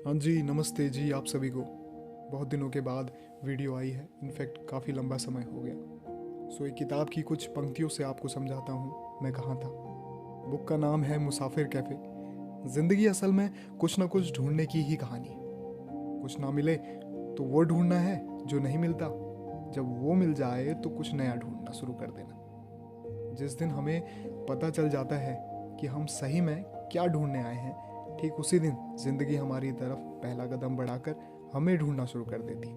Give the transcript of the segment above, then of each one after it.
हाँ जी, नमस्ते जी आप सभी को। बहुत दिनों के बाद वीडियो आई है, इनफैक्ट काफ़ी लंबा समय हो गया। एक किताब की कुछ पंक्तियों से आपको समझाता हूँ मैं कहाँ था। बुक का नाम है मुसाफिर कैफ़े। ज़िंदगी असल में कुछ ना कुछ ढूंढने की ही कहानी है। कुछ ना मिले तो वो ढूंढना है जो नहीं मिलता। जब वो मिल जाए तो कुछ नया ढूंढना शुरू कर देना। जिस दिन हमें पता चल जाता है कि हम सही में क्या ढूंढने आए हैं, ठीक उसी दिन ज़िंदगी हमारी तरफ पहला कदम बढ़ाकर हमें ढूंढना शुरू कर देती।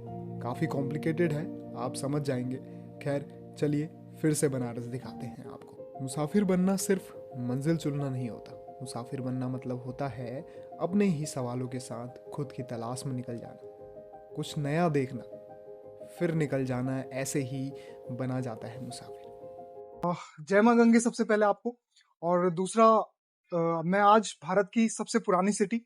काफ़ी कॉम्प्लिकेटेड है, आप समझ जाएंगे। खैर चलिए फिर से बनारस दिखाते हैं आपको। मुसाफिर बनना सिर्फ मंजिल चुनना नहीं होता। मुसाफिर बनना मतलब होता है अपने ही सवालों के साथ खुद की तलाश में निकल जाना, कुछ नया देखना, फिर निकल जाना। ऐसे ही बना जाता है मुसाफिर। जय माँ गंगे सबसे पहले आपको। और दूसरा, मैं आज भारत की सबसे पुरानी सिटी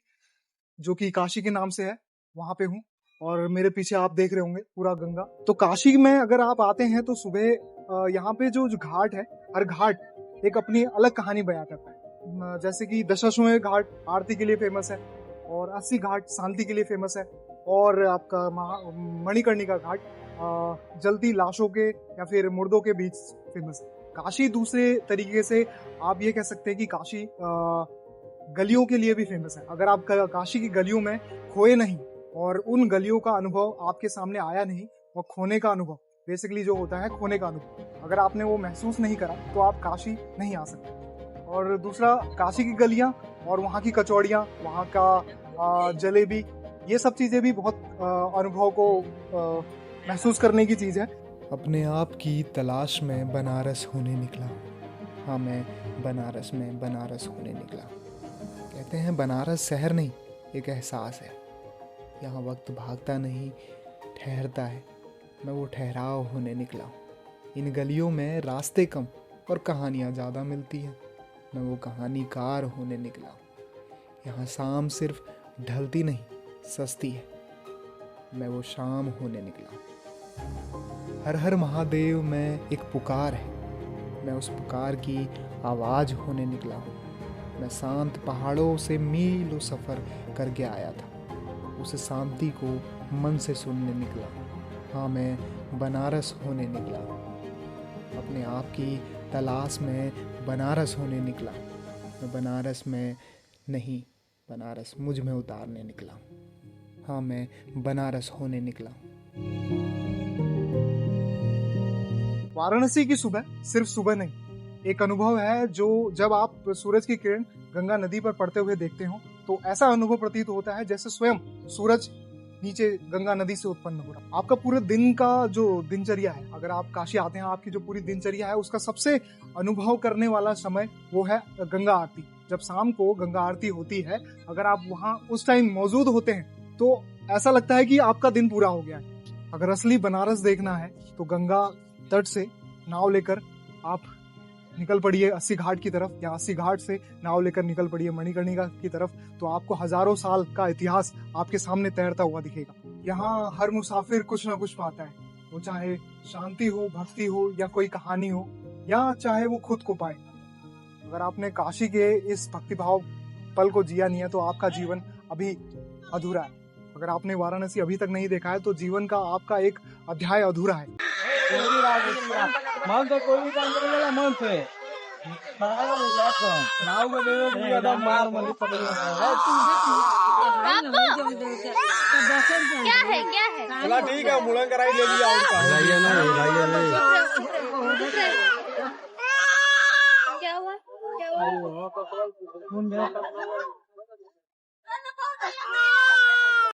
जो कि काशी के नाम से है वहां पे हूँ। और मेरे पीछे आप देख रहे होंगे पूरा गंगा। तो काशी में अगर आप आते हैं तो सुबह यहाँ पे जो घाट है, हर घाट एक अपनी अलग कहानी बयां करता है। जैसे कि दशाश्वमेध घाट आरती के लिए फेमस है, और 80 घाट शांति के लिए फेमस है, और आपका मणिकर्णिका घाट जलती लाशों के या फिर मुर्दों के बीच फेमस है। काशी दूसरे तरीके से आप ये कह सकते हैं कि काशी गलियों के लिए भी फेमस है। अगर आप काशी की गलियों में खोए नहीं और उन गलियों का अनुभव आपके सामने आया नहीं, और खोने का अनुभव बेसिकली जो होता है, खोने का अनुभव अगर आपने वो महसूस नहीं करा तो आप काशी नहीं आ सकते। और दूसरा, काशी की गलियां और वहाँ की कचौड़ियाँ, वहाँ का जलेबी, ये सब चीज़ें भी बहुत अनुभव को महसूस करने की चीज़ है। अपने आप की तलाश में बनारस होने निकला। हाँ, मैं बनारस में बनारस होने निकला। कहते हैं बनारस शहर नहीं, एक एहसास है। यहाँ वक्त भागता नहीं, ठहरता है। मैं वो ठहराव होने निकला। इन गलियों में रास्ते कम और कहानियाँ ज़्यादा मिलती हैं। मैं वो कहानीकार होने निकला। यहाँ शाम सिर्फ ढलती नहीं, सस्ती है। मैं वो शाम होने निकला। हर हर महादेव में एक पुकार है। मैं उस पुकार की आवाज़ होने निकला हूँ। मैं शांत पहाड़ों से मीलों सफ़र करके आया था। उस शांति को मन से सुनने निकला। हाँ, मैं बनारस होने निकला। अपने आप की तलाश में बनारस होने निकला। मैं बनारस में नहीं, बनारस मुझ में उतारने निकला। हाँ, मैं बनारस होने निकला। वाराणसी की सुबह सिर्फ सुबह नहीं, एक अनुभव है जो जब आप सूरज की किरण गंगा नदी पर पड़ते हुए देखते हो तो ऐसा अनुभव प्रतीत होता है जैसे स्वयं सूरज नीचे गंगा नदी से उत्पन्न हो रहा। आपका पूरे दिन का जो दिनचर्या है, अगर आप काशी आते हैं, आपकी जो पूरी दिनचर्या है उसका सबसे अनुभव करने वाला समय वो है गंगा आरती। जब शाम को गंगा आरती होती है, अगर आप वहाँ उस टाइम मौजूद होते हैं तो ऐसा लगता है कि आपका दिन पूरा हो गया है। अगर असली बनारस देखना है तो गंगा तट से नाव लेकर आप निकल पड़िए 80 घाट की तरफ, या 80 घाट से नाव लेकर निकल पड़िए मणिकर्णिका की तरफ। तो आपको हजारों साल का इतिहास आपके सामने तैरता हुआ दिखेगा। यहाँ हर मुसाफिर कुछ ना कुछ पाता है, वो चाहे शांति हो, भक्ति हो, या कोई कहानी हो, या चाहे वो खुद को पाए। अगर आपने काशी के इस भक्तिभाव पल को जिया नहीं है तो आपका जीवन अभी अधूरा है। अगर आपने वाराणसी अभी तक नहीं देखा है तो जीवन का आपका एक अध्याय अधूरा है। मन तो कोई भी काम करेगा मन से नाव को दे मार मली क्या है चला ठीक है, मुड़न कराई ले लिया क्या हुआ